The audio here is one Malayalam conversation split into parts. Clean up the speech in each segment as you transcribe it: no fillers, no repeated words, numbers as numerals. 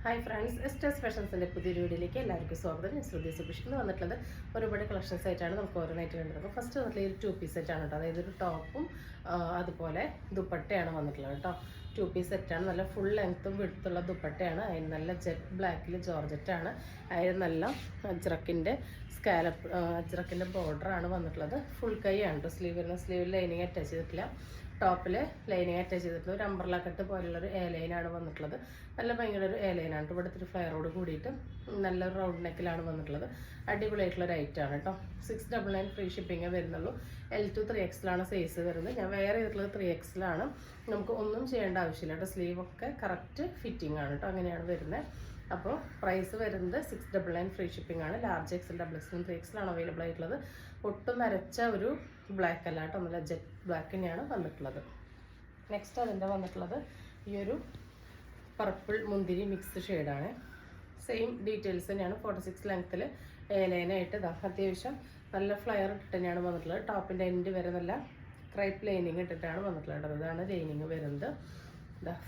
ഹായ് ഫ്രണ്ട്സ്, എസ്റ്റേഴ്സ് ഫാഷൻസിൻ്റെ പുതിയൊരു വീഡിയോയിലേക്ക് എല്ലാവർക്കും സ്വാഗതം. ഞാൻ ശ്രുതി സുഭിഷിന്ന് വന്നിട്ടുള്ളത് ഒരുപാട് കളക്ഷൻസ് ആയിട്ടാണ് നമുക്ക് ഓരോന്നായിട്ട് കണ്ടത്. ഫസ്റ്റ് വന്നിട്ടുള്ള ഒരു 2 പീസ് സെറ്റാണ് കേട്ടോ. അതായത് ഒരു ടോപ്പും അതുപോലെ ദുപ്പട്ടയാണ് വന്നിട്ടുള്ളത് കേട്ടോ. 2 പീസ് സെറ്റാണ്. നല്ല ഫുൾ ലെങ്ത്തും വിടുത്തുള്ള ദുപ്പട്ടയാണ്. അതിന് നല്ല ജെറ്റ് ബ്ലാക്കിൽ ജോർജറ്റാണ്. അതിന് നല്ല അജ്രക്കിൻ്റെ അജ്രക്കിൻ്റെ ബോർഡറാണ് വന്നിട്ടുള്ളത്. ഫുൾ കൈയാണ് കേട്ടോ. സ്ലീവിൽ ലൈനിങ് അറ്റാച്ച് ചെയ്തിട്ടില്ല. ടോപ്പിൽ ലൈനിങ് അറ്റാച്ച് ചെയ്തിട്ടുള്ള ഒരു അംബ്രല കട്ട് പോലുള്ളൊരു എ ലൈനാണ് വന്നിട്ടുള്ളത്. നല്ല ഭയങ്കര ഒരു എ ലൈനാണ് കേട്ടോ. ഇവിടുത്തെ ഒരു ഫ്ലയറോട് കൂടിയിട്ട് നല്ലൊരു റൗണ്ട് നെക്കിലാണ് വന്നിട്ടുള്ളത്. അടിപൊളിയായിട്ടുള്ള ഐറ്റാണ് കേട്ടോ. 699 ഫ്രീ ഷിപ്പിങ്ങേ വരുന്നുള്ളൂ. L2 3Xലാണ് സൈസ് വരുന്നത്. ഞാൻ വേറെ ചെയ്തിട്ടുള്ളത് 3Xലാണ്. നമുക്ക് ഒന്നും ചെയ്യേണ്ട ആവശ്യമില്ല കേട്ടോ. സ്ലീവൊക്കെ കറക്റ്റ് ഫിറ്റിംഗ് ആണ് കേട്ടോ. അങ്ങനെയാണ് വരുന്നത്. അപ്പോൾ പ്രൈസ് വരുന്നത് 699 ഫ്രീ ഷിപ്പിംഗ് ആണ്. ലാർജ് XL, XXL, 3Xലാണ് അവൈലബിൾ ആയിട്ടുള്ളത്. ഒട്ടും നരച്ച ഒരു ബ്ലാക്ക് അല്ല കേട്ടോ. നല്ല ജെറ്റ് ബ്ലാക്ക് തന്നെയാണ് വന്നിട്ടുള്ളത്. നെക്സ്റ്റ് അതിൻ്റെ വന്നിട്ടുള്ളത് ഈ ഒരു പർപ്പിൾ മുന്തിരി മിക്സ് ഷെയ്ഡാണ്. സെയിം ഡീറ്റെയിൽസ് തന്നെയാണ്. 46 ലെങ്ത്തിൽ എ ലൈനായിട്ട് അത്യാവശ്യം നല്ല ഫ്ലയർ ഇട്ടിട്ട് തന്നെയാണ് വന്നിട്ടുള്ളത്. ടോപ്പിൻ്റെ എൻഡ് വരെ നല്ല ക്രൈപ്പ് ലൈനിങ് ഇട്ടിട്ടാണ് വന്നിട്ടുള്ളത്. ഇതാണ് ലൈനിങ് വരുന്നത്.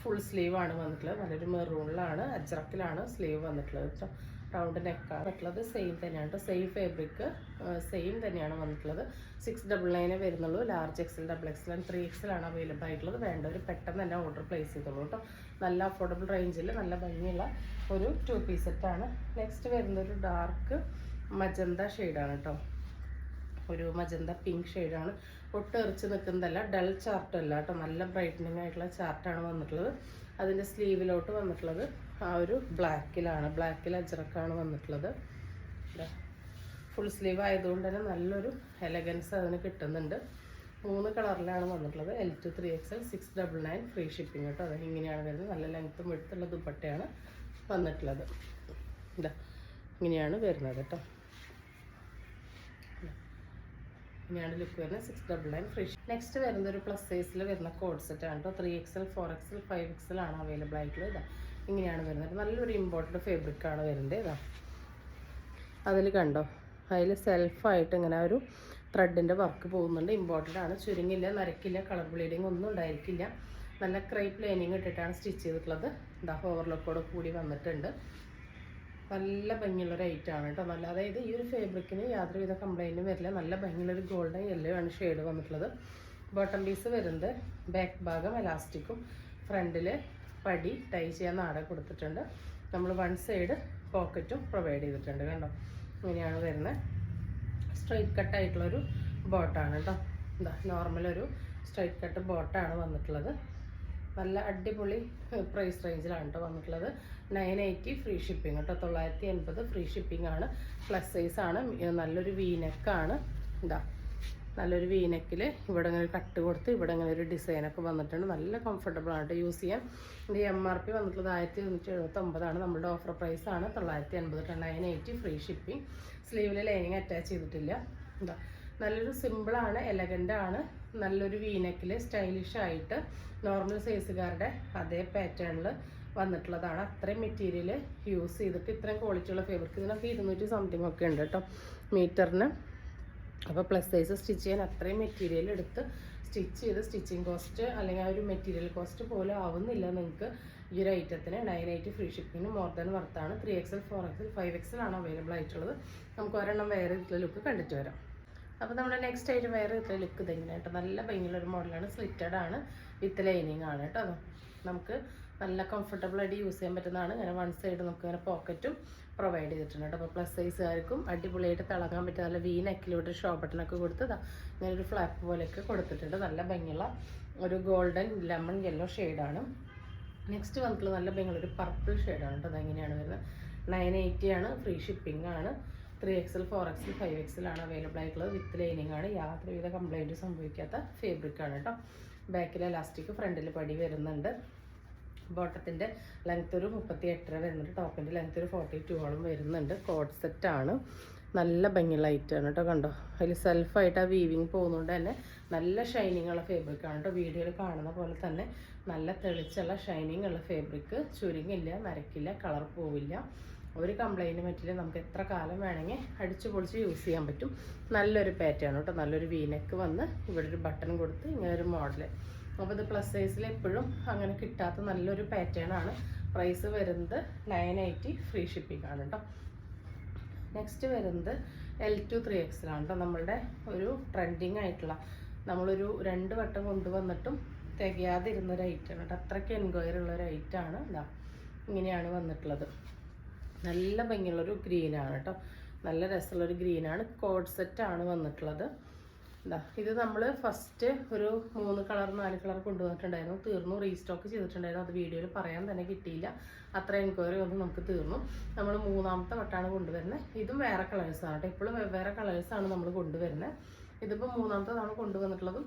ഫുൾ സ്ലീവ് ആണ് വന്നിട്ടുള്ളത്. നല്ലൊരു മെറൂണിലാണ് അജ്രക്കിലാണ് സ്ലീവ് വന്നിട്ടുള്ളത് കേട്ടോ. റൗണ്ട് നെക്കാണ് വന്നിട്ടുള്ളത്. സെയിം തന്നെയാണ് കേട്ടോ. സെയിം ഫാബ്രിക് സെയിം തന്നെയാണ് വന്നിട്ടുള്ളത്. 699 വരുന്നുള്ളൂ. ലാർജ് XL, XXL, 3Xലാണ് അവൈലബിൾ ആയിട്ടുള്ളത്. വേണ്ടവർ പെട്ടെന്ന് തന്നെ ഓർഡർ പ്ലേസ് ചെയ്തോളൂ കേട്ടോ. നല്ല അഫോർഡബിൾ റേഞ്ചിൽ നല്ല ഭംഗിയുള്ള ഒരു 2 പീസ് സെറ്റാണ്. നെക്സ്റ്റ് വരുന്ന ഒരു ഡാർക്ക് മജന്ത ഷെയ്ഡാണ് കേട്ടോ. ഒരു മജന്ത പിങ്ക് ഷെയ്ഡാണ്. ഒട്ടും എറിച്ച് നിൽക്കുന്നതല്ല, ഡൾ ചാർട്ടല്ല കേട്ടോ. നല്ല ബ്രൈറ്റനിങ് ആയിട്ടുള്ള ചാർട്ടാണ് വന്നിട്ടുള്ളത്. അതിൻ്റെ സ്ലീവിലോട്ട് വന്നിട്ടുള്ളത് ആ ഒരു ബ്ലാക്കിൽ അജ്രക്കാണ് വന്നിട്ടുള്ളത്. ഫുൾ സ്ലീവ് ആയതുകൊണ്ട് തന്നെ നല്ലൊരു എലഗൻസ് അതിന് കിട്ടുന്നുണ്ട്. 3 കളറിലാണ് വന്നിട്ടുള്ളത്. L2 3XL 699 ഫ്രീ ഷിപ്പിംഗ് കേട്ടോ. അത് ഇങ്ങനെയാണ് വരുന്നത്. നല്ല ലെങ്ത്തും എടുത്തുള്ള ദുപ്പട്ടയാണ് വന്നിട്ടുള്ളത്. ഇങ്ങനെയാണ് വരുന്നത് കേട്ടോ. ഇങ്ങനെയാണ് ലുക്ക് വരുന്നത്. 699 ഫ്രീ. നെക്സ്റ്റ് വരുന്നത് ഒരു പ്ലസ് സൈസിൽ വരുന്ന കോഡ് സെറ്റാണ് കേട്ടോ. 3XL, 4XL, 5XL ആണ് അവൈലബിൾ ആയിട്ടുള്ളത്. ഇങ്ങനെയാണ് വരുന്നത്. നല്ലൊരു ഇമ്പോർട്ടഡ് ഫാബ്രിക്കാണ് വരുന്നത്. അതിൽ കണ്ടോ, അതിൽ സെൽഫായിട്ട് ഇങ്ങനെ ഒരു ത്രെഡിൻ്റെ വർക്ക് പോകുന്നുണ്ട്. ഇമ്പോർട്ടൻ്റ് ആണ്. ചുരുങ്ങില്ല, നരക്കില്ല, കളർ ബ്ലീഡിങ് ഒന്നും ഉണ്ടായിരിക്കില്ല. നല്ല ക്രൈപ്പ് ലൈനിങ് ഇട്ടിട്ടാണ് സ്റ്റിച്ച് ചെയ്തിട്ടുള്ളത്. ഓവർലോക്കോട് കൂടി വന്നിട്ടുണ്ട്. നല്ല ഭംഗിയുള്ളൊരു ഐറ്റമാണ് കേട്ടോ. നല്ല, അതായത് ഈ ഒരു ഫാബ്രിക്കിന് യാതൊരുവിധ കംപ്ലൈൻറ്റും വരില്ല. നല്ല ഭംഗിയുള്ളൊരു ഗോൾഡൻ യെല്ലോ ആണ് ഷെയ്ഡ് വന്നിട്ടുള്ളത്. ബോട്ടം പീസ് വരുന്നത് ബാക്ക് ഭാഗം എലാസ്റ്റിക്കും ഫ്രണ്ടിൽ പടി ടൈ ചെയ്യാൻ നാട കൊടുത്തിട്ടുണ്ട്. നമ്മൾ 1 സൈഡ് പോക്കറ്റും പ്രൊവൈഡ് ചെയ്തിട്ടുണ്ട്. കണ്ടോ, ഇങ്ങനെയാണ് വരുന്നത്. സ്ട്രൈറ്റ് കട്ടായിട്ടുള്ളൊരു ബോട്ടാണ് കേട്ടോ. നോർമലൊരു സ്ട്രൈറ്റ് കട്ട് ബോട്ടാണ് വന്നിട്ടുള്ളത്. നല്ല അടിപൊളി പ്രൈസ് റേഞ്ചിലാണ് കേട്ടോ വന്നിട്ടുള്ളത്. 980 ഫ്രീ ഷിപ്പിംഗ് കേട്ടോ. 980 ഫ്രീ ഷിപ്പിംഗ് ആണ്. പ്ലസ് സൈസ് ആണ്. നല്ലൊരു വീനെക്കാണ്. നല്ലൊരു വീനെക്കിൽ ഇവിടെ ഇങ്ങനെ കട്ട് കൊടുത്ത് ഇവിടെ ഇങ്ങനെ ഒരു ഡിസൈനൊക്കെ വന്നിട്ടുണ്ട്. നല്ല കംഫർട്ടബിൾ ആണ് യൂസ് ചെയ്യാൻ. ഇതിൻ്റെ MRP വന്നിട്ടുള്ളത് 1179 നമ്മളുടെ ഓഫർ പ്രൈസാണ് 980. 980 ഫ്രീ ഷിപ്പിംഗ്. സ്ലീവിൽ ലൈനിങ് അറ്റാച്ച് ചെയ്തിട്ടില്ല. നല്ലൊരു സിമ്പിളാണ്, എലഗൻ്റ് ആണ്. നല്ലൊരു വീനെക്കിൽ സ്റ്റൈലിഷ് ആയിട്ട് നോർമൽ സൈസുകാരുടെ അതേ പാറ്റേണിൽ വന്നിട്ടുള്ളതാണ്. അത്രയും മെറ്റീരിയൽ യൂസ് ചെയ്തിട്ട് ഇത്രയും ക്വാളിറ്റിയുള്ള ഫാബ്രിക്. ഇതിനൊക്കെ 200 സംതിങ് ഒക്കെ ഉണ്ട് കേട്ടോ മീറ്ററിന്. അപ്പോൾ പ്ലസ് സൈസ് സ്റ്റിച്ച് ചെയ്യാൻ അത്രയും മെറ്റീരിയൽ എടുത്ത് സ്റ്റിച്ച് ചെയ്ത് സ്റ്റിച്ചിങ് കോസ്റ്റ് അല്ലെങ്കിൽ ആ ഒരു മെറ്റീരിയൽ കോസ്റ്റ് പോലും ആവുന്നില്ല നിങ്ങൾക്ക് ഈ ഒരു ഐറ്റത്തിന്. 980 ഫ്രീ ഷിപ്പിങ്ങിന് മോർ ദാൻ വർത്താണ്. 3XL, 4XL, 5XL ആണ് അവൈലബിൾ ആയിട്ടുള്ളത്. നമുക്ക് ഒരെണ്ണം വേറെ ലുക്ക് കണ്ടിട്ട് വരാം. അപ്പോൾ നമ്മുടെ നെക്സ്റ്റ് ആയിട്ട് വേറെ ലുക്ക് ഇതെങ്ങനെ കേട്ടോ. നല്ല ഭംഗിയുള്ളൊരു മോഡലാണ്. സ്ലിറ്റഡ് ആണ്, വിത്ത് ലൈനിങ് ആണ് കേട്ടോ. നമുക്ക് നല്ല കംഫർട്ടബിൾ ആയിട്ട് യൂസ് ചെയ്യാൻ പറ്റുന്നതാണ്. ഇങ്ങനെ 1 സൈഡ് നമുക്ക് ഇങ്ങനെ പോക്കറ്റും പ്രൊവൈഡ് ചെയ്തിട്ടുണ്ട് കേട്ടോ. അപ്പോൾ പ്ലസ് സൈസുകാർക്കും അടിപൊളിയായിട്ട് തിളങ്ങാൻ പറ്റും. നല്ല വി നെക്കിലൂടെ ഷോ ബട്ടണൊക്കെ കൊടുത്ത് ഇങ്ങനെ ഒരു ഫ്ലാപ്പ് പോലെയൊക്കെ കൊടുത്തിട്ടുണ്ട്. നല്ല ഭംഗിയുള്ള ഒരു ഗോൾഡൻ ലെമൺ യെല്ലോ ഷെയ്ഡാണ്. നെക്സ്റ്റ് വന്നിട്ടുള്ള നല്ല ഭംഗിയുള്ളൊരു പർപ്പിൾ ഷെയ്ഡാണ് കേട്ടോ. അതെങ്ങനെയാണ് വരുന്നത്. 980 ആണ്. ഫ്രീ ഷിപ്പിംഗ് ആണ്. 3XL, 4XL, 5XL ആണ് അവൈലബിൾ ആയിട്ടുള്ളത്. വിത്ത് ലൈനിങ് ആണ്. യാതൊരുവിധ കംപ്ലൈൻറ്റ് സംഭവിക്കാത്ത ഫാബ്രിക്കാണ് കേട്ടോ. ബാക്കിൽ എലാസ്റ്റിക്, ഫ്രണ്ടിൽ പടി വരുന്നുണ്ട്. ബോട്ടത്തിൻ്റെ ലെങ്ത്ത് ഒരു 38 വരുന്നുണ്ട്. ടോപ്പിൻ്റെ ലെങ്ത്ത് ഒരു 42 വരുന്നുണ്ട്. കോഡ് സെറ്റാണ്. നല്ല ഭംഗിയുള്ള ഐറ്റമാണ് കേട്ടോ. കണ്ടോ, അതിൽ സെൽഫായിട്ട് ആ വീവിങ് പോകുന്നതുകൊണ്ട് തന്നെ നല്ല ഷൈനിങ് ഉള്ള ഫാബ്രിക്കാണ് കേട്ടോ. വീഡിയോയിൽ കാണുന്ന പോലെ തന്നെ നല്ല തെളിച്ചുള്ള ഷൈനിങ് ഉള്ള ഫാബ്രിക്. ചുരുങ്ങില്ല, നരക്കില്ല, കളർ പോവില്ല. ഒരു കംപ്ലൈൻറ്റ് പറ്റില്ല. നമുക്ക് എത്ര കാലം വേണമെങ്കിൽ അടിച്ചു പൊളിച്ച് യൂസ് ചെയ്യാൻ പറ്റും. നല്ലൊരു പാറ്റേൺ കേട്ടോ. നല്ലൊരു വീനെക്ക് വന്ന് ഇവിടെ ഒരു ബട്ടൺ കൊടുത്ത് ഇങ്ങനെ ഒരു മോഡൽ. അപ്പോൾ ഇത് പ്ലസ് സൈസിൽ എപ്പോഴും അങ്ങനെ കിട്ടാത്ത നല്ലൊരു പാറ്റേൺ ആണ്. പ്രൈസ് വരുന്നത് 980 ഫ്രീ ഷിപ്പിംഗ് ആണ് കേട്ടോ. നെക്സ്റ്റ് വരുന്നത് L2 3XL ആണ് കേട്ടോ. നമ്മളുടെ ഒരു ട്രെൻഡിങ് ആയിട്ടുള്ള, നമ്മളൊരു 2 വട്ടം കൊണ്ടുവന്നിട്ടും തികയാതിരുന്നൊരു ഐറ്റമാണ് കേട്ടോ. അത്രയ്ക്ക് എൻക്വയറി ഉള്ളൊരു ഐറ്റമാണ്. ഇതാ ഇങ്ങനെയാണ് വന്നിട്ടുള്ളത്. നല്ല ഭംഗിയുള്ളൊരു ഗ്രീനാണ് കേട്ടോ. നല്ല രസമുള്ളൊരു ഗ്രീനാണ്. കോഡ് സെറ്റാണ് വന്നിട്ടുള്ളത്. ഇതാ ഇത് നമ്മൾ ഫസ്റ്റ് ഒരു 3 കളർ 4 കളർ കൊണ്ടുവന്നിട്ടുണ്ടായിരുന്നു, തീർന്നു. റീസ്റ്റോക്ക് ചെയ്തിട്ടുണ്ടായിരുന്നു, അത് വീഡിയോയിൽ പറയാൻ തന്നെ കിട്ടിയില്ല. അത്ര എൻക്വയറി ഒന്നും നമുക്ക് തീർന്നു. നമ്മൾ 3ാമത്തെ വട്ടമാണ് കൊണ്ടുവരുന്നത്. ഇതും വേറെ കളേഴ്സാണ് കേട്ടോ. ഇപ്പോഴും വെവ്വേറെ കളേഴ്സാണ് നമ്മൾ കൊണ്ടുവരുന്നത്. ഇതിപ്പോൾ 3ാമത്തെ തവണ കൊണ്ടുവന്നിട്ടുള്ളതും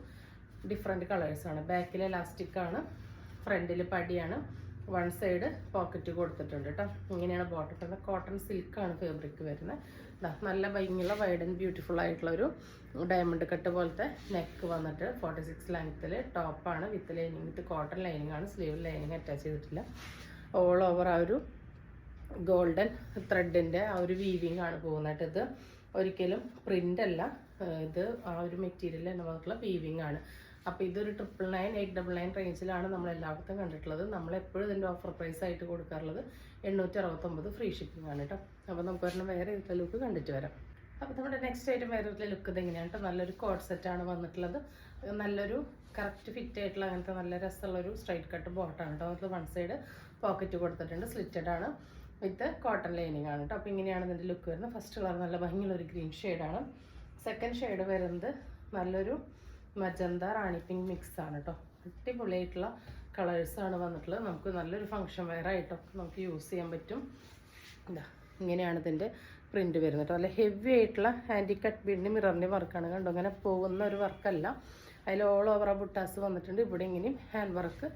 ഡിഫറെൻറ്റ് കളേഴ്സാണ്. ബാക്കിൽ എലാസ്റ്റിക്കാണ്, ഫ്രണ്ടിൽ പടിയാണ്, വൺ സൈഡ് പോക്കറ്റ് കൊടുത്തിട്ടുണ്ട് കേട്ടോ. ഇങ്ങനെയാണ് ബോട്ടം വരുന്നത്. കോട്ടൺ സിൽക്കാണ് ഫാബ്രിക് വരുന്നത്. നല്ല ഭംഗിയുള്ള വൈഡ് ആൻഡ് ബ്യൂട്ടിഫുൾ ആയിട്ടുള്ളൊരു ഡയമണ്ട് കട്ട് പോലത്തെ നെക്ക് വന്നിട്ട് 46 ലെങ്ത്തിൽ ടോപ്പാണ്, with lining, with cotton lining ആണ്. സ്ലീവ് ലൈനിങ് അറ്റാച്ച് ചെയ്തിട്ടില്ല. ഓൾ ഓവർ ആ ഒരു ഗോൾഡൻ ത്രെഡിൻ്റെ ആ ഒരു വീവിങ് ആണ് പോകുന്നത്. ഇത് ഒരിക്കലും പ്രിൻ്റ് അല്ല, ഇത് ആ ഒരു മെറ്റീരിയൽ എന്ന് പറഞ്ഞിട്ടുള്ള വീവിങ് ആണ്. അപ്പോൾ ഇതൊരു 999 899 റേഞ്ചിലാണ് നമ്മൾ എല്ലായിടത്തും കണ്ടിട്ടുള്ളത്. നമ്മളെപ്പോഴും ഇതിൻ്റെ ഓഫർ പ്രൈസ് ആയിട്ട് കൊടുക്കാറുള്ളത് 869 ഫ്രീ ഷിപ്പിംഗ് ആണ് കേട്ടോ. അപ്പോൾ നമുക്ക് ഒരെണ്ണം വേറെ ഇതിലെ ലുക്ക് കണ്ടിട്ട് വരാം. അപ്പോൾ നമ്മുടെ നെക്സ്റ്റ് ആയിട്ട് വേറെ ഇതിലെ ലുക്ക് ഇതെങ്ങനെയാണ് കേട്ടോ. നല്ലൊരു കോഡ് സെറ്റാണ് വന്നിട്ടുള്ളത്. നല്ലൊരു കറക്റ്റ് ഫിറ്റ് ആയിട്ടുള്ള അങ്ങനത്തെ നല്ല രസമുള്ളൊരു സ്ട്രൈറ്റ് കട്ട് ബോട്ടാണ് കേട്ടോ. അതിൽ വൺ സൈഡ് പോക്കറ്റ് കൊടുത്തിട്ടുണ്ട്, സ്ലിറ്റഡ് ആണ്, വിത്ത് കോട്ടൺ ലൈനിങ് ആണ് കേട്ടോ. അപ്പോൾ ഇങ്ങനെയാണ് ഇതിൻ്റെ ലുക്ക് വരുന്നത്. ഫസ്റ്റ് കളർ നല്ല ഭംഗിയുള്ളൊരു ഗ്രീൻ ഷെയ്ഡാണ്. സെക്കൻഡ് ഷെയ്ഡ് വരുന്നത് നല്ലൊരു മജന്ത റാണി പിങ്ക് മിക്സ് ആണ് കേട്ടോ. അടിപൊളിയായിട്ടുള്ള കളേഴ്സാണ് വന്നിട്ടുള്ളത്. നമുക്ക് നല്ലൊരു ഫങ്ഷൻ വെയർ ആയിട്ടൊക്കെ നമുക്ക് യൂസ് ചെയ്യാൻ പറ്റും. ഇതാ ഇങ്ങനെയാണ് ഇതിൻ്റെ പ്രിൻറ്റ് വരുന്നത് കേട്ടോ. നല്ല ഹെവി ആയിട്ടുള്ള ആൻറ്റി കട്ട് ബീഡിൻ്റെ മിററിൻ്റെ വർക്കാണ് കണ്ടോ. അങ്ങനെ പോകുന്ന ഒരു വർക്കല്ല. അതിൽ ഓൾ ഓവർ ആ ബുട്ടാസ് വന്നിട്ടുണ്ട്. ഇവിടെ ഇങ്ങനെയും ഹാൻഡ് വർക്ക്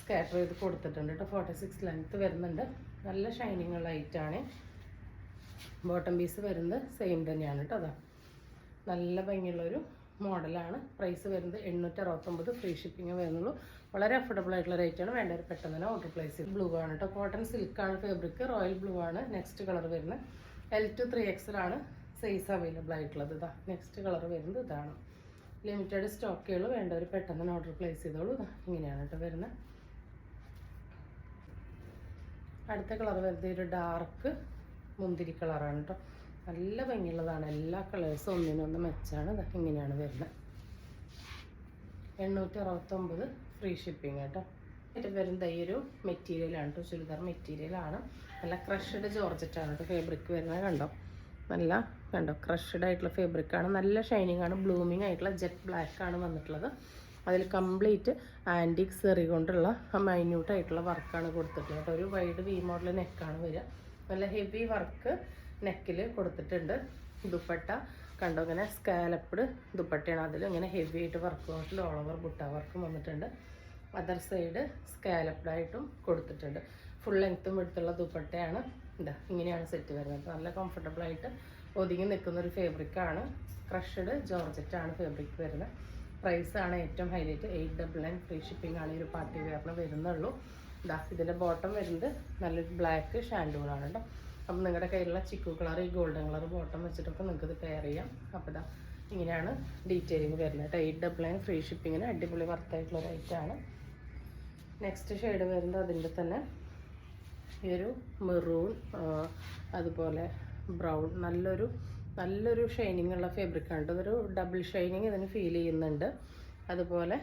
സ്കാറ്റർ ചെയ്ത് കൊടുത്തിട്ടുണ്ട് കേട്ടോ. 46 ലെങ്ത്ത് വരുന്നുണ്ട്. നല്ല ഷൈനിങ് ഉള്ള ഐറ്റാണ്. ബോട്ടം പീസ് വരുന്നത് സെയിം തന്നെയാണ് കേട്ടോ. അതാ നല്ല ഭംഗിയുള്ളൊരു മോഡലാണ്. പ്രൈസ് വരുന്നത് 869 ഫ്രീ ഷിപ്പിംഗ് വരുന്നുള്ളൂ. വളരെ അഫോർഡബിൾ ആയിട്ടുള്ള റേറ്റാണ്. വേണ്ടവർ പെട്ടെന്ന് തന്നെ ഓർഡർ പ്ലേസ് ചെയ്ത്. ബ്ലൂ ആണ് കേട്ടോ. കോട്ടൺ സിൽക്കാണ് ഫാബ്രിക്. റോയൽ ബ്ലൂ ആണ് നെക്സ്റ്റ് കളർ വരുന്നത്. L2 3XL ആണ് സൈസ് അവൈലബിൾ ആയിട്ടുള്ളത്. ഇതാ നെക്സ്റ്റ് കളർ വരുന്നത് ഇതാണ്. ലിമിറ്റഡ് സ്റ്റോക്കുകൾ, വേണ്ടവർ പെട്ടെന്ന് തന്നെ ഓർഡർ പ്ലേസ് ചെയ്തോളൂ. ഇതാ ഇങ്ങനെയാണ് കേട്ടോ വരുന്നത്. അടുത്ത കളർ വരുന്നത് ഒരു ഡാർക്ക് മുന്തിരി കളറാണ് കേട്ടോ. നല്ല ഭംഗിയുള്ളതാണ്. എല്ലാ കളേഴ്സും ഒന്നിനൊന്ന് മെച്ചാണ്. ഇതൊക്കെ ഇങ്ങനെയാണ് വരുന്നത്. 869 ഫ്രീ ഷിപ്പിംഗ് കേട്ടോ. ഇത് വരുന്നത് ഈ ഒരു മെറ്റീരിയലാണ് കേട്ടോ. ചുരിദാർ മെറ്റീരിയലാണ്. നല്ല ക്രഷ്ഡ് ജോർജറ്റാണ് കേട്ടോ ഫാബ്രിക് വരുന്നത്. കണ്ടോ ക്രഷ്ഡ് ആയിട്ടുള്ള ഫാബ്രിക്കാണ്. നല്ല ഷൈനിങ് ആണ്. ബ്ലൂമിങ് ആയിട്ടുള്ള ജെറ്റ് ബ്ലാക്ക് ആണ് വന്നിട്ടുള്ളത്. അതിൽ കംപ്ലീറ്റ് ആൻറ്റിക് സെറി കൊണ്ടുള്ള മൈന്യൂട്ട് ആയിട്ടുള്ള വർക്കാണ് കൊടുത്തിട്ടുള്ളത് കേട്ടോ. ഒരു വൈഡ് വി മോഡൽ നെക്കാണ് വരിക. നല്ല ഹെവി വർക്ക് നെക്കിൽ കൊടുത്തിട്ടുണ്ട്. ദുപ്പട്ട കണ്ടോ, ഇങ്ങനെ സ്കാലപ്ഡ് ദുപ്പട്ടയാണ്. അതിൽ ഇങ്ങനെ ഹെവി ആയിട്ട് വർക്ക് വന്നിട്ട് ഓൾ ഓവർ ബുട്ട വർക്കും വന്നിട്ടുണ്ട്. അതർ സൈഡ് സ്കാലപ്ഡായിട്ടും കൊടുത്തിട്ടുണ്ട്. ഫുൾ ലെങ്ത്തും എടുത്തുള്ള ദുപ്പട്ടയാണ്. ഇതാ ഇങ്ങനെയാണ് സെറ്റ് വരുന്നത്. നല്ല കംഫർട്ടബിളായിട്ട് ഒതുങ്ങി നിൽക്കുന്ന ഒരു ഫാബ്രിക്കാണ്. ക്രഷ്ഡ് ജോർജറ്റാണ് ഫാബ്രിക് വരുന്നത്. പ്രൈസാണ് ഏറ്റവും ഹൈലൈറ്റ്. 899 ഫ്രീ ഷിപ്പിംഗ് ആണ് ഈ ഒരു പാർട്ടി വെയറിന് വരുന്നുള്ളൂ. ഇതാ ഇതിൻ്റെ ബോട്ടം വരുന്നത് നല്ലൊരു ബ്ലാക്ക് ഷാൻഡൂളാണ് കേട്ടോ. അപ്പം നിങ്ങളുടെ കയ്യിലുള്ള ചിക്കു കളർ, ഈ ഗോൾഡൻ കളർ ബോട്ടം വെച്ചിട്ടൊക്കെ നിങ്ങൾക്ക് ഇത് പെയർ ചെയ്യാം. അപ്പോൾ ഇതാ ഇങ്ങനെയാണ് ഡീറ്റെയിലിംഗ് വരുന്നത് കേട്ടോ. 899 ഫ്രീ ഷിപ്പിങ്ങിന് അടിപൊളി വർത്തായിട്ടുള്ള ഒരു ഐറ്റമാണ്. നെക്സ്റ്റ് ഷെയ്ഡ് വരുന്നത് അതിൻ്റെ തന്നെ ഈ ഒരു മെറൂൺ, അതുപോലെ ബ്രൗൺ, നല്ലൊരു ഷൈനിങ് ഉള്ള ഫാബ്രിക്കാണ് കേട്ടോ. ഇതൊരു ഡബിൾ ഷൈനിങ് ഇതിന് ഫീൽ ചെയ്യുന്നുണ്ട്. അതുപോലെ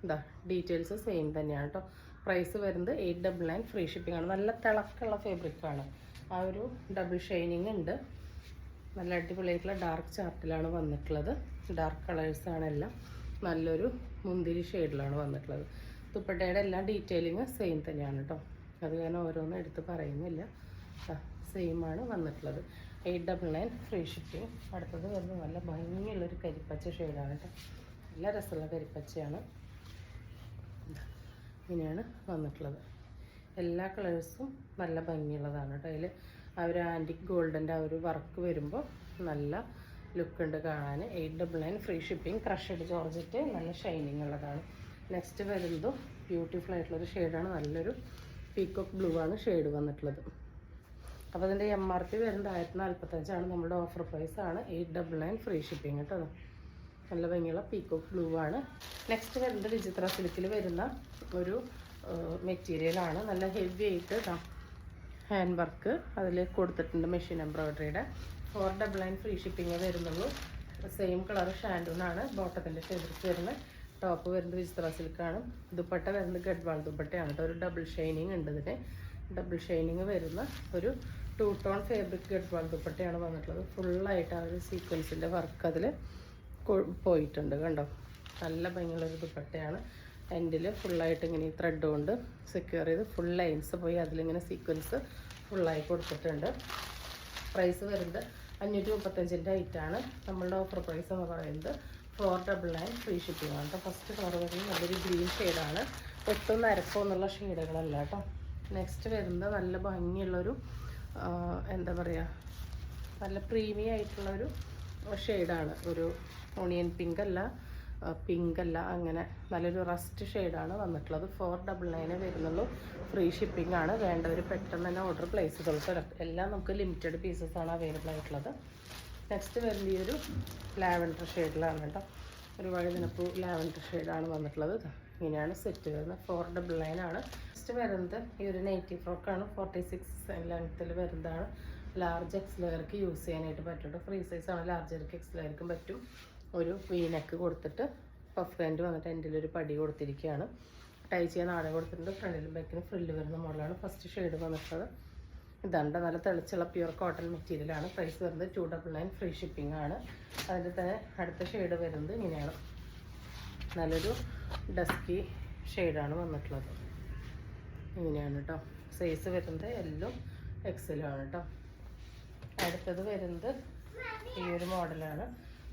ഇതാ ഡീറ്റെയിൽസ് സെയിം തന്നെയാണ് കേട്ടോ. പ്രൈസ് വരുന്നത് 899 ഫ്രീ ഷിപ്പിംഗ് ആണ്. നല്ല തിളക്കമുള്ള ഫാബ്രിക്കാണ്. ആ ഒരു ഡബിൾ ഷൈനിങ് ഉണ്ട്. നല്ല അടിപൊളിയായിട്ടുള്ള ഡാർക്ക് ചാർട്ടിലാണ് വന്നിട്ടുള്ളത്. ഡാർക്ക് കളേഴ്സാണ് എല്ലാം. നല്ലൊരു മുന്തിരി ഷെയ്ഡിലാണ് വന്നിട്ടുള്ളത്. ദുപ്പട്ടയുടെ എല്ലാം ഡീറ്റെയിലിങ് സെയിം തന്നെയാണ് കേട്ടോ. അത് ഞാൻ ഓരോന്നും എടുത്ത് പറയുന്നില്ല. സെയിമാണ് വന്നിട്ടുള്ളത്. 899 ഫ്രീ ഷിപ്പിംഗ്. അടുത്തത് വരുന്നത് നല്ല ഭംഗിയുള്ളൊരു കരിപ്പച്ച ഷെയ്ഡാണ് കേട്ടോ. നല്ല രസമുള്ള കരിപ്പച്ചയാണ്. ഇങ്ങനെയാണ് വന്നിട്ടുള്ളത്. എല്ലാ കളേഴ്സും നല്ല ഭംഗിയുള്ളതാണ് കേട്ടോ. അതിൽ ആ ഒരു ആൻറ്റിക് ഗോൾഡൻ്റെ ആ ഒരു വർക്ക് വരുമ്പോൾ നല്ല ലുക്ക് ഉണ്ട് കാണാൻ. 899 ഫ്രീ ഷിപ്പിംഗ്. ക്രഷ്ഡ് ജോർജറ്റ്, നല്ല ഷൈനിങ് ഉള്ളതാണ്. നെക്സ്റ്റ് വരുന്നതും ബ്യൂട്ടിഫുൾ ആയിട്ടുള്ളൊരു ഷെയ്ഡാണ്. നല്ലൊരു പീക്കോക്ക് ബ്ലൂ ആണ് ഷെയ്ഡ് വന്നിട്ടുള്ളത്. അപ്പോൾ അതിൻ്റെ MRP വരുന്നത് 1045 ആണ്. നമ്മുടെ ഓഫർ പ്രൈസാണ് 899 ഫ്രീ ഷിപ്പിംഗ് കേട്ടോ. നല്ല ഭംഗിയുള്ള പീക്കോക്ക് ബ്ലൂ ആണ്. നെക്സ്റ്റ് വരുന്നത് വിചിത്ര സിൽക്കിൽ വരുന്ന ഒരു മെറ്റീരിയലാണ്. നല്ല ഹെവി ആയിട്ട് ഹാൻഡ് വർക്ക് അതിൽ കൊടുത്തിട്ടുണ്ട്, മെഷീൻ എംബ്രോയ്ഡറിയുടെ. 499 ഫ്രീ ഷിപ്പിംഗ് വരുന്നുള്ളൂ. സെയിം കളർ ഷാൻഡൂണാണ് ബോട്ടത്തിൻ്റെ ഫേബ്രിക് വരുന്നത്. ടോപ്പ് വരുന്നത് വിചിത്ര സിൽക്കാണ്. ദുപ്പട്ട വരുന്നത് ഗഡ്വാൾ ദുപ്പട്ടയാണ് കേട്ടോ. ഒരു ഡബിൾ ഷൈനിങ് ഉണ്ട് ഇതിന്. ഡബിൾ ഷൈനിങ് വരുന്ന ഒരു 2 ടോൺ ഫേബ്രിക് ഗഡ്വാൾ ദുപ്പട്ടയാണ് വന്നിട്ടുള്ളത്. ഫുള്ളായിട്ട് ആ ഒരു സീക്വൻസിൻ്റെ വർക്ക് അതിൽ പോയിട്ടുണ്ട് കണ്ടോ. നല്ല ഭംഗിയുള്ളൊരു ദുപ്പട്ടയാണ്. എൻഡിൽ ഫുള്ളായിട്ട് ഇങ്ങനെ ഈ ത്രെഡ് കൊണ്ട് സെക്യൂർ ചെയ്ത് ഫുൾ ലൈൻസ് പോയി അതിലിങ്ങനെ സീക്വൻസ് ഫുള്ളായി കൊടുത്തിട്ടുണ്ട്. പ്രൈസ് വരുന്നത് 535 ഐറ്റാണ്. നമ്മളുടെ ഓഫർ പ്രൈസ് എന്ന് പറയുന്നത് 499 ഫ്രീ ഷിപ്പിംഗ് ആണ് കേട്ടോ. ഫസ്റ്റ് കളർ വരുന്നത് നല്ലൊരു ഗ്രീൻ ഷെയ്ഡാണ്. ഒട്ടും നരക്കോ എന്നുള്ള ഷെയ്ഡുകളല്ല കേട്ടോ. നെക്സ്റ്റ് വരുന്നത് നല്ല ഭംഗിയുള്ളൊരു എന്താ പറയുക, നല്ല പ്രീമിയം ആയിട്ടുള്ളൊരു ഷെയ്ഡാണ്. ഒരു ഓണിയൻ പിങ്ക് അല്ല, അങ്ങനെ നല്ലൊരു റസ്റ്റ് ഷെയ്ഡാണ് വന്നിട്ടുള്ളത്. 499 വരുന്നുള്ളൂ. ഫ്രീ ഷിപ്പിംഗ് ആണ്. വേണ്ടവർ പെട്ടെന്ന് തന്നെ ഓർഡർ പ്ലേസ് ചെയ്തോളൂ. എല്ലാം നമുക്ക് ലിമിറ്റഡ് പീസസ് ആണ് അവൈലബിൾ ആയിട്ടുള്ളത്. നെക്സ്റ്റ് വരുന്ന ഈ ഒരു ലാവൻഡർ ഷെയ്ഡിലാണ് കേട്ടോ. ഒരു വഴുതിനപ്പൂ ലാവൻഡർ ഷെയ്ഡാണ് വന്നിട്ടുള്ളത്. ഇങ്ങനെയാണ് സെറ്റ് വരുന്നത്. 499 ആണ്. നെക്സ്റ്റ് വരുന്നത് ഈ ഒരു നൈറ്റി ഫ്രോക്കാണ്. 46 ലെങ്ത്തിൽ വരുന്നതാണ്. ലാർജ് എക്സ്ലെയർക്ക് യൂസ് ചെയ്യാനായിട്ട് പറ്റും. ഫ്രീ സൈസാണ്. ലാർജർക്ക് എക്സ്ലെയർക്കും പറ്റും. ഒരു വീനക്ക് കൊടുത്തിട്ട് പഫ് ഹാൻഡ് വന്നിട്ട് എൻഡിലൊരു പടി കൊടുത്തിരിക്കുകയാണ്. ടൈ ചെയ്യാൻ ആടെ കൊടുത്തിട്ടുണ്ട്. ഫ്രണ്ടിലും ബാക്കിലും ഫ്രില്ല് വരുന്ന മോഡലാണ്. ഫസ്റ്റ് ഷെയ്ഡ് വന്നിട്ടുള്ളത് ഇതാണ്ട്. നല്ല തെളിച്ചുള്ള പ്യുവർ കോട്ടൺ മെറ്റീരിയലാണ്. പ്രൈസ് വരുന്നത് 299 ഫ്രീ ഷിപ്പിംഗ് ആണ്. അതിൻ്റെ തന്നെ അടുത്ത ഷെയ്ഡ് വരുന്നത് ഇങ്ങനെയാണ്. നല്ലൊരു ഡസ്കി ഷെയ്ഡാണ് വന്നിട്ടുള്ളത്. ഇങ്ങനെയാണ് കേട്ടോ. സൈസ് വരുന്നത് എല്ലും എക്സലും ആണ് കേട്ടോ. അടുത്തത് വരുന്നത് ഈ ഒരു മോഡലാണ്.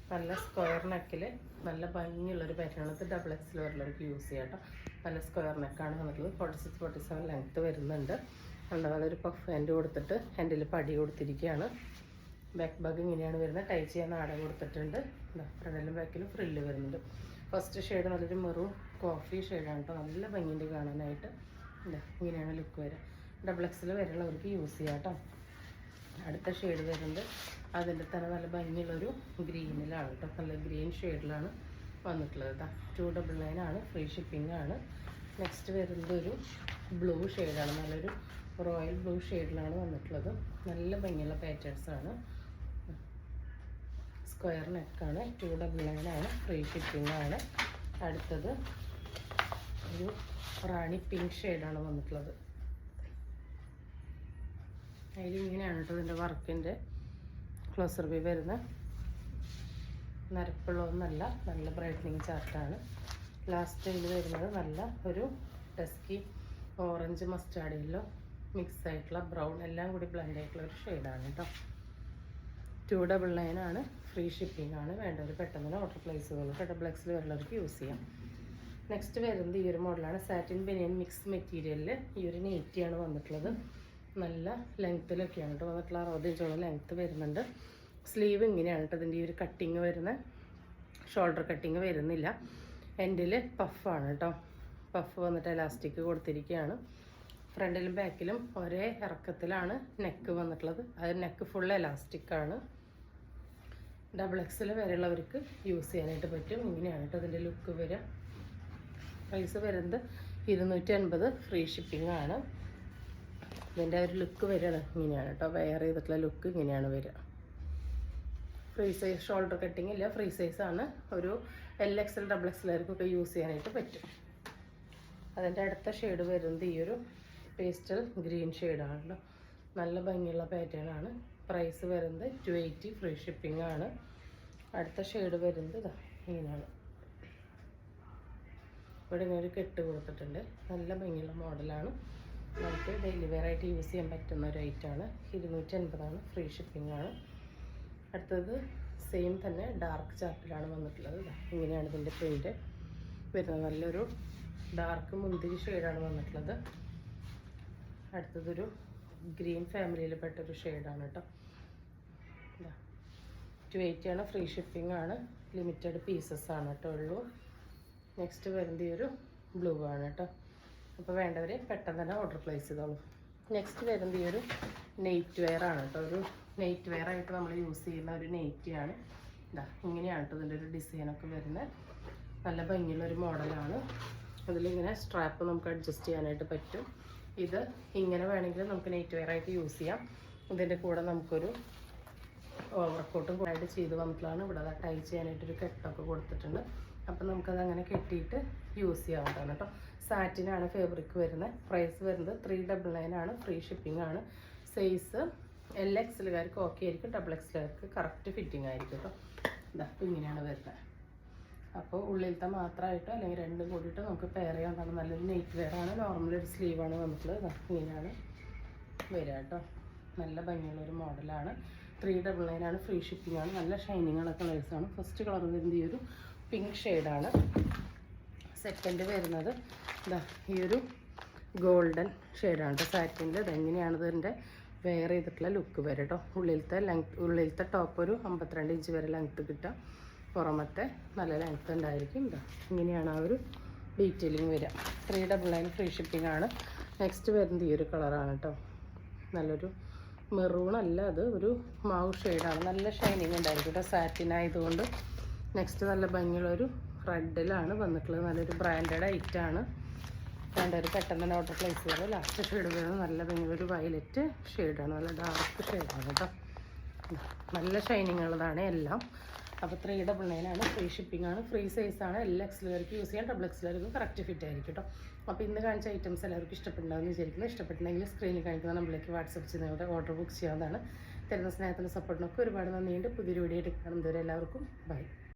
നല്ല സ്ക്വയർ നെക്കിൽ നല്ല ഭംഗിയുള്ളൊരു പാറ്റേൺ. ഇത് ഡബിൾ എക്സിൽ വരുന്നവർക്ക് യൂസ് ചെയ്യാം കേട്ടോ. നല്ല സ്ക്വയർ നെക്കാണ് വന്നിട്ടുള്ളത്. 46-47 ലെങ്ത്ത് വരുന്നുണ്ട്. നല്ലൊരു പഫ് ഹാൻഡ് കൊടുത്തിട്ട് ഹാൻഡിൽ പടി കൊടുത്തിരിക്കുകയാണ്. ബാക്ക് ബാഗ് ഇങ്ങനെയാണ് വരുന്നത്. ടൈ ചെയ്യാൻ നാടൻ കൊടുത്തിട്ടുണ്ട്. ഫ്രണ്ടിലും ബാക്കിലും ഫ്രില്ല് വരുന്നുണ്ട്. ഫസ്റ്റ് ഷെയ്ഡ് നല്ലൊരു മെറൂൺ കോഫി ഷെയ്ഡാണ് കേട്ടോ. നല്ല ഭംഗിയുണ്ട് കാണാനായിട്ട്. ഇങ്ങനെയാണ് ലുക്ക് വരിക. ഡബിൾ എക്സിൽ വരെയുള്ളവർക്ക് യൂസ് ചെയ്യാം കേട്ടോ. അടുത്ത ഷെയ്ഡ് വരുന്നത് അതിൻ്റെ തന്നെ നല്ല ഭംഗിയുള്ളൊരു ഗ്രീനിലാണ് കേട്ടോ. നല്ല ഗ്രീൻ ഷെയ്ഡിലാണ് വന്നിട്ടുള്ളത്. 299 ആണ്. ഫ്രീ ഷിപ്പിംഗ് ആണ്. നെക്സ്റ്റ് വരുന്നത് ഒരു ബ്ലൂ ഷെയ്ഡാണ്. നല്ലൊരു റോയൽ ബ്ലൂ ഷെയ്ഡിലാണ് വന്നിട്ടുള്ളത്. നല്ല ഭംഗിയുള്ള പാറ്റേൺസ് ആണ്. സ്ക്വയർ നെക്കാണ്. 299 ആണ്. ഫ്രീ ഷിപ്പിംഗ് ആണ്. അടുത്തത് ഒരു റാണി പിങ്ക് ഷെയ്ഡാണ് വന്നിട്ടുള്ളത്. അതിലിങ്ങനെയാണ് കേട്ടോ ഇതിൻ്റെ വർക്കിൻ്റെ ക്ലോസർ വ്യൂ വരുന്നത്. നരപ്പുള്ളതൊന്നല്ല, നല്ല ബ്രൈറ്റനിങ് ചാർട്ടാണ്. ലാസ്റ്റ് ഇതിൽ വരുന്നത് നല്ല ഒരു dusky orange mustard yellow mix ആയിട്ടുള്ള ബ്രൗൺ എല്ലാം കൂടി ബ്ലെൻഡ് ആയിട്ടുള്ള ഒരു ഷെയ്ഡാണ് കേട്ടോ. 299 ആണ്. ഫ്രീ ഷിപ്പിംഗ് ആണ്. വേണ്ടവർ പെട്ടെന്ന് ഓർഡർ പ്ലേസ് ചെയ്യുള്ളൂ. ഡബിൾ എക്സിൽ വരുന്നവർക്ക് യൂസ് ചെയ്യാം. നെക്സ്റ്റ് വരുന്നത് ഈ ഒരു മോഡലാണ്. സാറ്റിൻ ബനിയൻ മിക്സ് മെറ്റീരിയലിൽ ഈ ഒരു നെറ്റിയാണ് വന്നിട്ടുള്ളത്. നല്ല ലെങ്ത്തിലൊക്കെയാണ് കേട്ടോ വന്നിട്ടുള്ള. 60 ഇഞ്ചോളം ലെങ്ത്ത് വരുന്നുണ്ട്. സ്ലീവ് ഇങ്ങനെയാണ് കേട്ടോ. ഇതിൻ്റെ ഈ ഒരു കട്ടിങ് വരുന്നത്. ഷോൾഡർ കട്ടിങ് വരുന്നില്ല. എൻഡിൽ പഫാണ് കേട്ടോ. പഫ് വന്നിട്ട് എലാസ്റ്റിക് കൊടുത്തിരിക്കുകയാണ്. ഫ്രണ്ടിലും ബാക്കിലും ഒരേ ഇറക്കത്തിലാണ് നെക്ക് വന്നിട്ടുള്ളത്. അത് നെക്ക് ഫുൾ എലാസ്റ്റിക്കാണ്. ഡബിൾ എക്സിൽ വരെയുള്ളവർക്ക് യൂസ് ചെയ്യാനായിട്ട് പറ്റും. ഇങ്ങനെയാണ് കേട്ടോ ഇതിൻ്റെ ലുക്ക് വരിക. പ്രൈസ് വരുന്നത് 250. ഫ്രീ ഷിപ്പിംഗ് ആണ്. ഇതിൻ്റെ ഒരു ലുക്ക് വരികയാണ് ഇങ്ങനെയാണ് കേട്ടോ. വെയർ ചെയ്തിട്ടുള്ള ലുക്ക് ഇങ്ങനെയാണ് വരിക. ഫ്രീ സൈസ് ഷോൾഡർ കട്ടിങ് ഇല്ല. ഫ്രീ സൈസാണ്. ഒരു LXL ഡബിൾ എക്സിലായിരിക്കൊക്കെ യൂസ് ചെയ്യാനായിട്ട് പറ്റും. അതിൻ്റെ അടുത്ത ഷെയ്ഡ് വരുന്നത് ഈ ഒരു പേസ്റ്റൽ ഗ്രീൻ ഷെയ്ഡാണല്ലോ. നല്ല ഭംഗിയുള്ള പാറ്റേൺ ആണ്. പ്രൈസ് വരുന്നത് 280. ഫ്രീ ഷിപ്പിംഗ് ആണ്. അടുത്ത ഷെയ്ഡ് വരുന്നത് ഇതാ ഇങ്ങനെയാണ്. ഇവിടെ ഇങ്ങനെ ഒരു കെട്ട് കൊടുത്തിട്ടുണ്ട്. നല്ല ഭംഗിയുള്ള മോഡലാണ്. നമുക്ക് ഡെയിലി വെയർ ആയിട്ട് യൂസ് ചെയ്യാൻ പറ്റുന്ന ഒരു ഐറ്റമാണ്. 280 ആണ്. ഫ്രീ ഷിപ്പിംഗ് ആണ്. അടുത്തത് സെയിം തന്നെ ഡാർക്ക് ചാർട്ടിലാണ് വന്നിട്ടുള്ളത്. ഇങ്ങനെയാണ് ഇതിൻ്റെ പ്രിൻ്റ് വരുന്നത്. നല്ലൊരു ഡാർക്ക് മുന്തിരി ഷെയ്ഡാണ് വന്നിട്ടുള്ളത്. അടുത്തതൊരു ഗ്രീൻ ഫാമിലിയിൽ പെട്ടൊരു ഷെയ്ഡാണ് കേട്ടോ. 280 ആണ്. ഫ്രീ ഷിപ്പിംഗ് ആണ്. ലിമിറ്റഡ് പീസസ് ആണ് കേട്ടോ ഉള്ളൂ. നെക്സ്റ്റ് വരുന്നത് ഈ ഒരു ബ്ലൂ ആണ് കേട്ടോ. അപ്പോൾ വേണ്ടവർ പെട്ടെന്ന് തന്നെ ഓർഡർ പ്ലേസ് ചെയ്തോളൂ. നെക്സ്റ്റ് വരുന്നത് ഈ ഒരു നെയ്റ്റ് വെയർ ആണ് കേട്ടോ. ഒരു നെയ്റ്റ് വെയർ ആയിട്ട് നമ്മൾ യൂസ് ചെയ്യുന്ന ഒരു നെയ്റ്റിയാണ്. ഇങ്ങനെയാണ് കേട്ടോ ഇതിൻ്റെ ഒരു ഡിസൈനൊക്കെ വരുന്നത്. നല്ല ഭംഗിയുള്ളൊരു മോഡലാണ്. അതിലിങ്ങനെ സ്ട്രാപ്പ് നമുക്ക് അഡ്ജസ്റ്റ് ചെയ്യാനായിട്ട് പറ്റും. ഇത് ഇങ്ങനെ വേണമെങ്കിൽ നമുക്ക് നൈറ്റ് വെയർ ആയിട്ട് യൂസ് ചെയ്യാം. ഇതിൻ്റെ കൂടെ നമുക്കൊരു ഓവർകോട്ടും ആയിട്ട് ചെയ്ത് വന്നിട്ടുള്ളതാണ്. ഇവിടെ അത് ടൈ ചെയ്യാനായിട്ടൊരു കെട്ടൊക്കെ കൊടുത്തിട്ടുണ്ട്. അപ്പം നമുക്കത് അങ്ങനെ കെട്ടിയിട്ട് യൂസ് ചെയ്യാവുന്നതാണ് കേട്ടോ. സാറ്റിനാണ് ഫാബ്രിക് വരുന്നത്. പ്രൈസ് വരുന്നത് 399 ആണ്. ഫ്രീ ഷിപ്പിംഗ് ആണ്. സൈസ് LXLകാർക്ക് ഓക്കെ ആയിരിക്കും, XXLകാർക്ക് കറക്റ്റ് ഫിറ്റിംഗ് ആയിരിക്കും കേട്ടോ. ഇതാ അപ്പോൾ ഇങ്ങനെയാണ് വരുന്നത്. അപ്പോൾ ഉള്ളിലത്തെ മാത്രമായിട്ടോ അല്ലെങ്കിൽ രണ്ടും കൂടിയിട്ട് നമുക്ക് പെയർ ചെയ്യാവുന്നതാണ്. നല്ലൊരു നൈറ്റ് വെയർ ആണ്. നോർമൽ ഒരു സ്ലീവാണ് വന്നിട്ടുള്ളത്. ഇങ്ങനെയാണ് വരിക കേട്ടോ. നല്ല ഭംഗിയുള്ളൊരു മോഡലാണ്. 399 ആണ്. ഫ്രീ ഷിപ്പിംഗ് ആണ്. നല്ല ഷൈനിങ് ഉള്ള കളേഴ്സാണ്. ഫസ്റ്റ് കളർ വരുന്നത് ഈ ഒരു പിങ്ക് ഷെയ്ഡാണ്. സെക്കൻഡ് വരുന്നത് ഇതാ ഈ ഒരു ഗോൾഡൻ ഷെയ്ഡാണ് കേട്ടോ. സാറ്റിൻ്റെ ഇതെങ്ങനെയാണ് ഇതിൻ്റെ വെയർ ചെയ്തിട്ടുള്ള ലുക്ക് വരെ കേട്ടോ. ഉള്ളിലത്തെ ടോപ്പ് ഒരു 52 ഇഞ്ച് വരെ ലെങ്ത്ത് കിട്ടുക. പുറമത്തെ നല്ല ലെങ്ത്ത് ഉണ്ടായിരിക്കും. ഇതാ ഇങ്ങനെയാണ് ആ ഒരു ഡീറ്റെയിലിംഗ് വരിക. 399 ഫ്രീ ഷിപ്പിംഗ് ആണ്. നെക്സ്റ്റ് വരുന്നത് ഈ ഒരു കളറാണ് കേട്ടോ. നല്ലൊരു മെറൂൺ അല്ല, അത് ഒരു മാവ് ഷെയ്ഡാണ്. നല്ല ഷൈനിങ് ഉണ്ടായിരിക്കും കേട്ടോ സാറ്റിനായതുകൊണ്ട്. നെക്സ്റ്റ് നല്ല ഭംഗിയുള്ളൊരു റെഡിലാണ് വന്നിട്ടുള്ളത്. നല്ലൊരു ബ്രാൻഡഡ് ഐറ്റാണ്. ഒരു പെട്ടെന്ന് തന്നെ ഓർഡർ പ്ലേസ് ചെയ്തത്. ലാസ്റ്റ് ഷെയ്ഡ് വരുന്നത് നല്ല ഭംഗിയുള്ളൊരു വയലറ്റ് ഷെയ്ഡാണ്. നല്ല ഡാർക്ക് ഷെയ്ഡാണ് കേട്ടോ. നല്ല ഷൈനിങ് ഉള്ളതാണ് എല്ലാം. അപ്പോൾ 399 ആണ്. ഫ്രീ ഷിപ്പിംഗ് ആണ്. ഫ്രീ സൈസാണ്. LXLകാർക്ക് യൂസ് ചെയ്യാം, XXLകാർക്കും കറക്റ്റ് ഫിറ്റ് ആയിരിക്കും കേട്ടോ. അപ്പോൾ ഇന്ന് കാണിച്ച ഐറ്റംസ് എല്ലാവർക്കും ഇഷ്ടപ്പെട്ടുണ്ടാകുമെന്ന് വിചാരിക്കുന്നു. ഇഷ്ടപ്പെട്ടുണ്ടെങ്കിൽ സ്ക്രീനിൽ കാണിക്കുന്ന നമ്പറിലേക്ക് വാട്സപ്പ് ചെയ്ത് നിങ്ങളുടെ ഓർഡർ ബുക്ക് ചെയ്യാവുന്നതാണ്. തരുന്ന സ്നേഹത്തിൻ്റെ സപ്പോർട്ടിനൊക്കെ ഒരുപാട് നന്ദിയുണ്ട്. പുതിയൊരു വീഡിയോ എടുക്കണം. ഇതുവരെ എല്ലാവർക്കും ബൈ.